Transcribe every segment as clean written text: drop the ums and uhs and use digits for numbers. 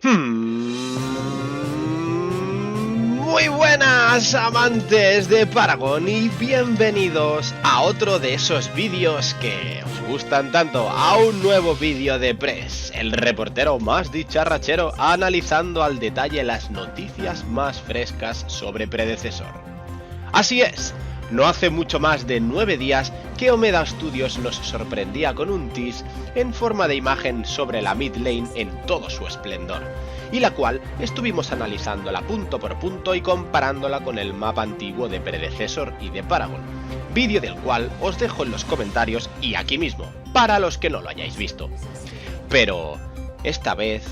Muy buenas, amantes de Paragon, y bienvenidos a otro de esos vídeos que os gustan tanto, a un nuevo vídeo de Press, el reportero más dicharrachero analizando al detalle las noticias más frescas sobre Predecesor. Así es, no hace mucho más de 9 días que Omeda Studios nos sorprendía con un tease en forma de imagen sobre la mid lane en todo su esplendor, y la cual estuvimos analizándola punto por punto y comparándola con el mapa antiguo de Predecesor y de Paragon, vídeo del cual os dejo en los comentarios y aquí mismo, para los que no lo hayáis visto. Pero esta vez,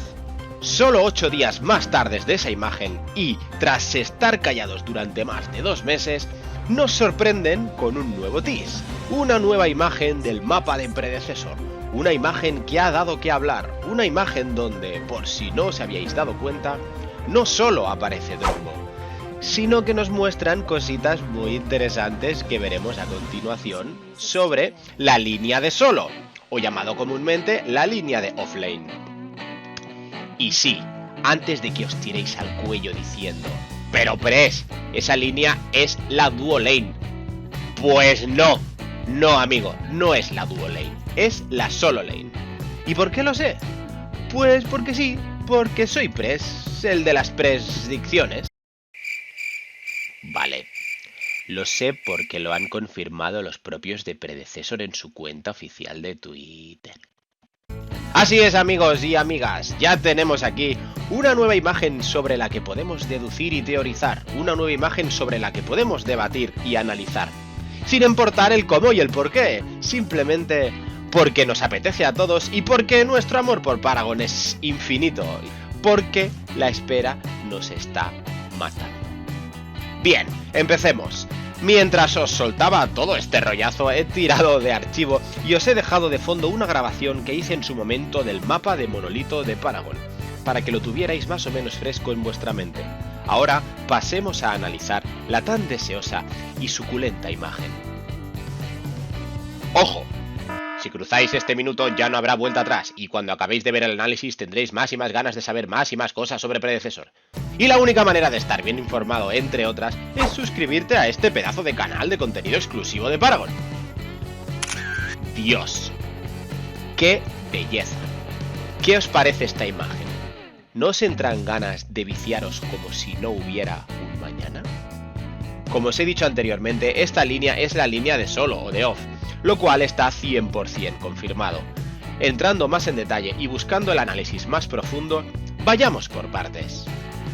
solo 8 días más tarde de esa imagen y tras estar callados durante más de 2 meses, nos sorprenden con un nuevo tease, una nueva imagen del mapa de Predecesor, una imagen que ha dado que hablar, una imagen donde, por si no os habíais dado cuenta, no solo aparece Drongo, sino que nos muestran cositas muy interesantes que veremos a continuación sobre la línea de solo, o llamado comúnmente la línea de offlane. Y sí, antes de que os tiréis al cuello diciendo "pero Press, esa línea es la duo lane", pues no, amigo, no es la duo lane, es la solo lane. ¿Y por qué lo sé? Pues porque sí, porque soy Press, el de las predicciones. Vale, lo sé porque lo han confirmado los propios de Predecesor en su cuenta oficial de Twitter. Así es, amigos y amigas, ya tenemos aquí una nueva imagen sobre la que podemos deducir y teorizar, una nueva imagen sobre la que podemos debatir y analizar, sin importar el cómo y el por qué, simplemente porque nos apetece a todos y porque nuestro amor por Paragon es infinito, porque la espera nos está matando. Bien, empecemos. Mientras os soltaba todo este rollazo, he tirado de archivo y os he dejado de fondo una grabación que hice en su momento del mapa de monolito de Paragon, para que lo tuvierais más o menos fresco en vuestra mente. Ahora pasemos a analizar la tan deseosa y suculenta imagen. ¡Ojo! Si cruzáis este minuto ya no habrá vuelta atrás, y cuando acabéis de ver el análisis tendréis más y más ganas de saber más y más cosas sobre Predecesor. Y la única manera de estar bien informado, entre otras, es suscribirte a este pedazo de canal de contenido exclusivo de Paragon. Dios, ¡qué belleza! ¿Qué os parece esta imagen? ¿No os entran ganas de viciaros como si no hubiera un mañana? Como os he dicho anteriormente, esta línea es la línea de solo o de off, lo cual está 100% confirmado. Entrando más en detalle y buscando el análisis más profundo, vayamos por partes.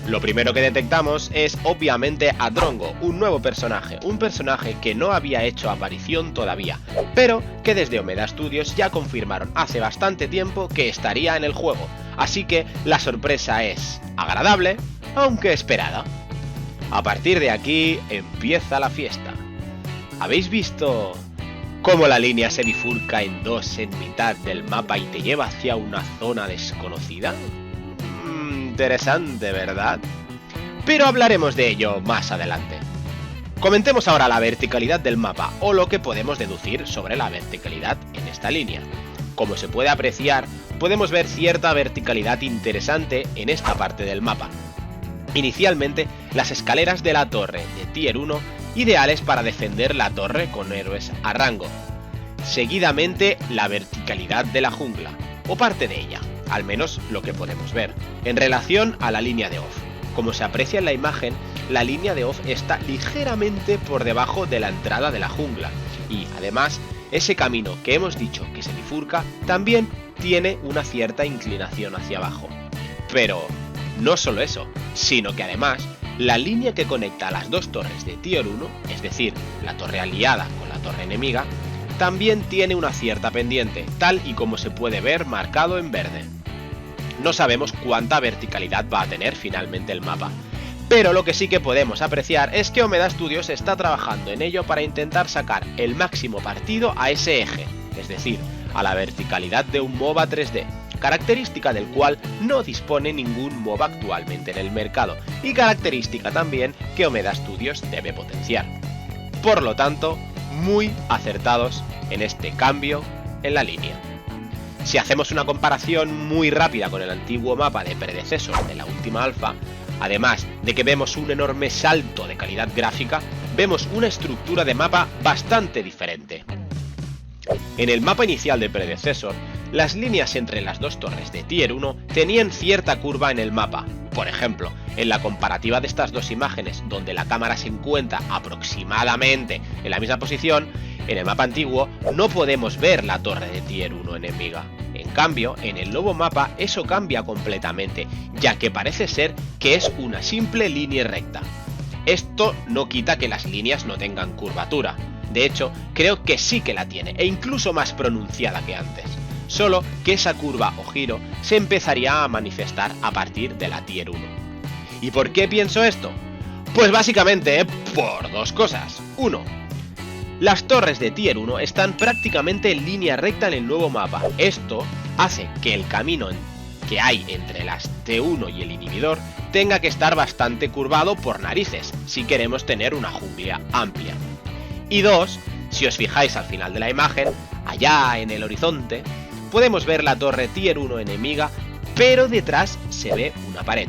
Lo primero que detectamos es obviamente a Drongo, un nuevo personaje, un personaje que no había hecho aparición todavía, pero que desde Omeda Studios ya confirmaron hace bastante tiempo que estaría en el juego, así que la sorpresa es agradable, aunque esperada. A partir de aquí empieza la fiesta. ¿Habéis visto cómo la línea se bifurca en dos en mitad del mapa y te lleva hacia una zona desconocida? Interesante, ¿verdad? Pero hablaremos de ello más adelante. Comentemos ahora la verticalidad del mapa, o lo que podemos deducir sobre la verticalidad en esta línea. Como se puede apreciar, podemos ver cierta verticalidad interesante en esta parte del mapa. Inicialmente, las escaleras de la torre de Tier 1, ideales para defender la torre con héroes a rango. Seguidamente, la verticalidad de la jungla, o parte de ella, al menos lo que podemos ver, en relación a la línea de off. Como se aprecia en la imagen, la línea de off está ligeramente por debajo de la entrada de la jungla, y además, ese camino que hemos dicho que se bifurca también tiene una cierta inclinación hacia abajo. Pero no solo eso, sino que además, la línea que conecta las dos torres de Tier 1, es decir, la torre aliada con la torre enemiga, también tiene una cierta pendiente, tal y como se puede ver marcado en verde. No sabemos cuánta verticalidad va a tener finalmente el mapa, pero lo que sí que podemos apreciar es que Omeda Studios está trabajando en ello para intentar sacar el máximo partido a ese eje, es decir, a la verticalidad de un MOBA 3D, característica del cual no dispone ningún MOBA actualmente en el mercado, y característica también que Omeda Studios debe potenciar. Por lo tanto, muy acertados en este cambio en la línea. Si hacemos una comparación muy rápida con el antiguo mapa de predecesor de la última alfa, además de que vemos un enorme salto de calidad gráfica, vemos una estructura de mapa bastante diferente. En el mapa inicial de predecesor, las líneas entre las dos torres de Tier 1 tenían cierta curva en el mapa. Por ejemplo, en la comparativa de estas dos imágenes, donde la cámara se encuentra aproximadamente en la misma posición, en el mapa antiguo no podemos ver la torre de Tier 1 enemiga. En cambio, en el nuevo mapa eso cambia completamente, ya que parece ser que es una simple línea recta. Esto no quita que las líneas no tengan curvatura. De hecho, creo que sí que la tiene, e incluso más pronunciada que antes. Solo que esa curva o giro se empezaría a manifestar a partir de la Tier 1. ¿Y por qué pienso esto? Pues básicamente por dos cosas. 1. Las torres de Tier 1 están prácticamente en línea recta en el nuevo mapa. Esto hace que el camino que hay entre las T1 y el inhibidor tenga que estar bastante curvado por narices, si queremos tener una jungla amplia. Y 2, si os fijáis al final de la imagen, allá en el horizonte, podemos ver la torre Tier 1 enemiga, pero detrás se ve una pared,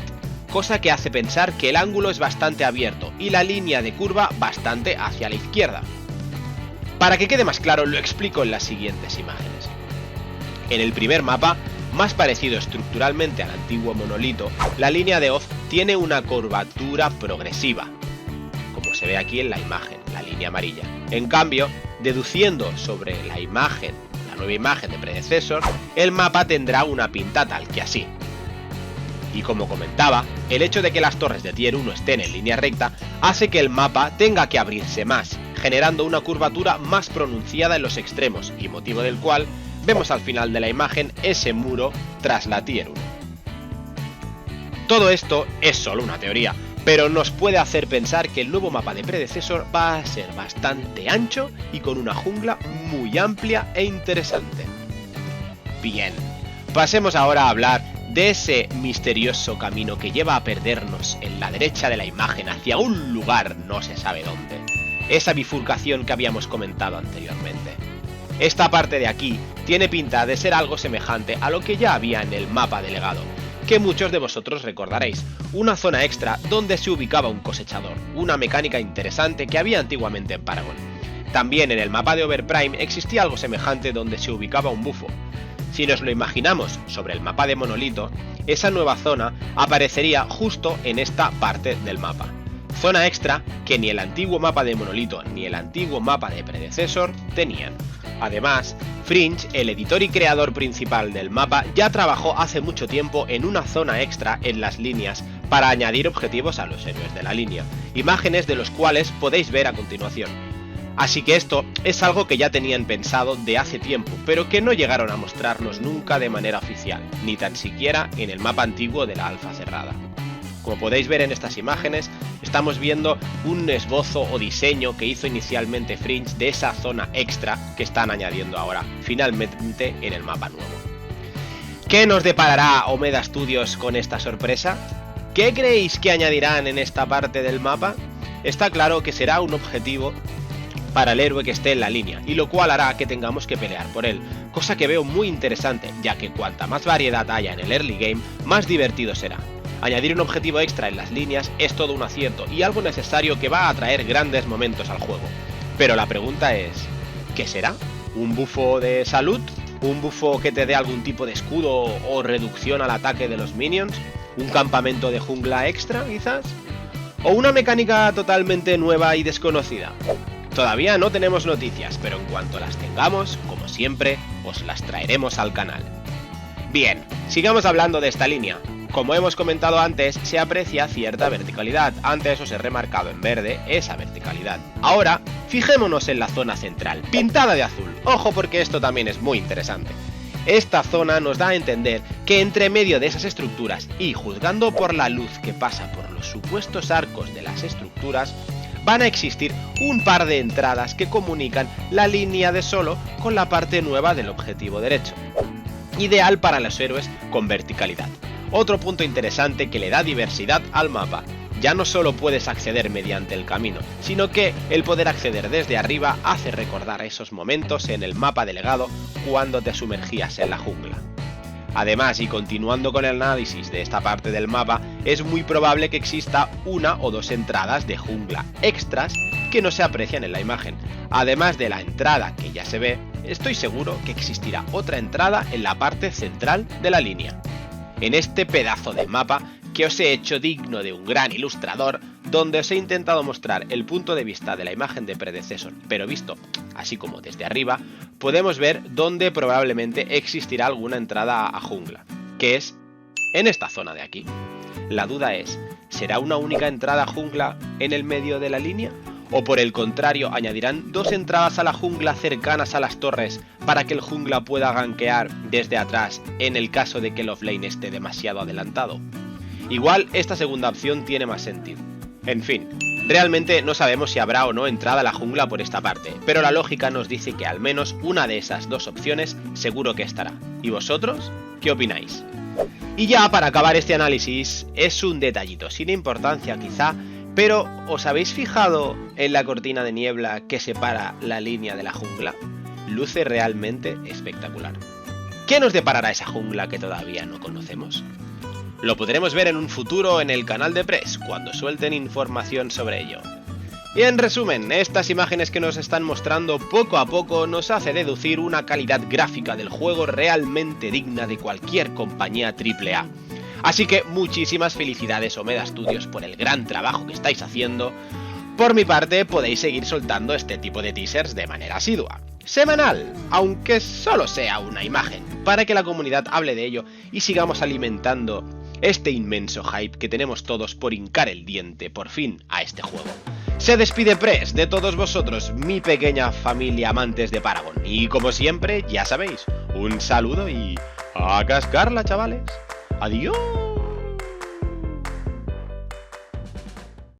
cosa que hace pensar que el ángulo es bastante abierto y la línea de curva bastante hacia la izquierda. Para que quede más claro, lo explico en las siguientes imágenes. En el primer mapa, más parecido estructuralmente al antiguo monolito, la línea de Oz tiene una curvatura progresiva, como se ve aquí en la imagen, la línea amarilla. En cambio, deduciendo sobre la nueva imagen de predecesor, el mapa tendrá una pinta tal que así. Y como comentaba, el hecho de que las torres de Tier 1 estén en línea recta hace que el mapa tenga que abrirse más, generando una curvatura más pronunciada en los extremos, y motivo del cual vemos al final de la imagen ese muro tras la Tier 1. Todo esto es solo una teoría, pero nos puede hacer pensar que el nuevo mapa de predecesor va a ser bastante ancho y con una jungla muy amplia e interesante. Bien, pasemos ahora a hablar de ese misterioso camino que lleva a perdernos en la derecha de la imagen hacia un lugar no se sabe dónde. Esa bifurcación que habíamos comentado anteriormente. Esta parte de aquí tiene pinta de ser algo semejante a lo que ya había en el mapa de legado, que muchos de vosotros recordaréis, una zona extra donde se ubicaba un cosechador, una mecánica interesante que había antiguamente en Paragon. También en el mapa de Overprime existía algo semejante donde se ubicaba un bufo. Si nos lo imaginamos sobre el mapa de Monolito, esa nueva zona aparecería justo en esta parte del mapa. Zona extra que ni el antiguo mapa de Monolito ni el antiguo mapa de predecesor tenían. Además, Fringe, el editor y creador principal del mapa, ya trabajó hace mucho tiempo en una zona extra en las líneas para añadir objetivos a los héroes de la línea, imágenes de los cuales podéis ver a continuación. Así que esto es algo que ya tenían pensado de hace tiempo, pero que no llegaron a mostrarnos nunca de manera oficial, ni tan siquiera en el mapa antiguo de la alfa cerrada. Como podéis ver en estas imágenes, estamos viendo un esbozo o diseño que hizo inicialmente Fringe de esa zona extra que están añadiendo ahora, finalmente en el mapa nuevo. ¿Qué nos deparará Omeda Studios con esta sorpresa? ¿Qué creéis que añadirán en esta parte del mapa? Está claro que será un objetivo para el héroe que esté en la línea, y lo cual hará que tengamos que pelear por él, cosa que veo muy interesante, ya que cuanta más variedad haya en el early game, más divertido será. Añadir un objetivo extra en las líneas es todo un acierto y algo necesario que va a traer grandes momentos al juego. Pero la pregunta es, ¿qué será? ¿Un bufo de salud? ¿Un bufo que te dé algún tipo de escudo o reducción al ataque de los minions? ¿Un campamento de jungla extra, quizás? ¿O una mecánica totalmente nueva y desconocida? Todavía no tenemos noticias, pero en cuanto las tengamos, como siempre, os las traeremos al canal. Bien, sigamos hablando de esta línea. Como hemos comentado antes, se aprecia cierta verticalidad, antes os he remarcado en verde esa verticalidad. Ahora, fijémonos en la zona central, pintada de azul. Ojo porque esto también es muy interesante. Esta zona nos da a entender que entre medio de esas estructuras y juzgando por la luz que pasa por los supuestos arcos de las estructuras, van a existir un par de entradas que comunican la línea de solo con la parte nueva del objetivo derecho. Ideal para los héroes con verticalidad. Otro punto interesante que le da diversidad al mapa, ya no solo puedes acceder mediante el camino, sino que el poder acceder desde arriba hace recordar esos momentos en el mapa delegado cuando te sumergías en la jungla. Además, y continuando con el análisis de esta parte del mapa, es muy probable que exista una o dos entradas de jungla extras que no se aprecian en la imagen. Además de la entrada que ya se ve, estoy seguro que existirá otra entrada en la parte central de la línea. En este pedazo de mapa que os he hecho digno de un gran ilustrador, donde os he intentado mostrar el punto de vista de la imagen de Predecessor, pero visto así como desde arriba, podemos ver dónde probablemente existirá alguna entrada a jungla, que es en esta zona de aquí. La duda es, ¿será una única entrada a jungla en el medio de la línea? ¿O por el contrario añadirán dos entradas a la jungla cercanas a las torres para que el jungla pueda gankear desde atrás en el caso de que el offlane esté demasiado adelantado? Igual esta segunda opción tiene más sentido. En fin, realmente no sabemos si habrá o no entrada a la jungla por esta parte, pero la lógica nos dice que al menos una de esas dos opciones seguro que estará. ¿Y vosotros? ¿Qué opináis? Y ya para acabar este análisis, es un detallito sin importancia quizá, pero ¿os habéis fijado en la cortina de niebla que separa la línea de la jungla? Luce realmente espectacular. ¿Qué nos deparará esa jungla que todavía no conocemos? Lo podremos ver en un futuro en el canal de Press, cuando suelten información sobre ello. Y en resumen, estas imágenes que nos están mostrando poco a poco nos hace deducir una calidad gráfica del juego realmente digna de cualquier compañía AAA. Así que muchísimas felicidades Omeda Studios por el gran trabajo que estáis haciendo. Por mi parte, podéis seguir soltando este tipo de teasers de manera asidua. Semanal, aunque solo sea una imagen, para que la comunidad hable de ello y sigamos alimentando este inmenso hype que tenemos todos por hincar el diente por fin a este juego. Se despide Press de todos vosotros, mi pequeña familia amantes de Paragon, y como siempre, ya sabéis, un saludo y a cascarla, chavales. Adiós.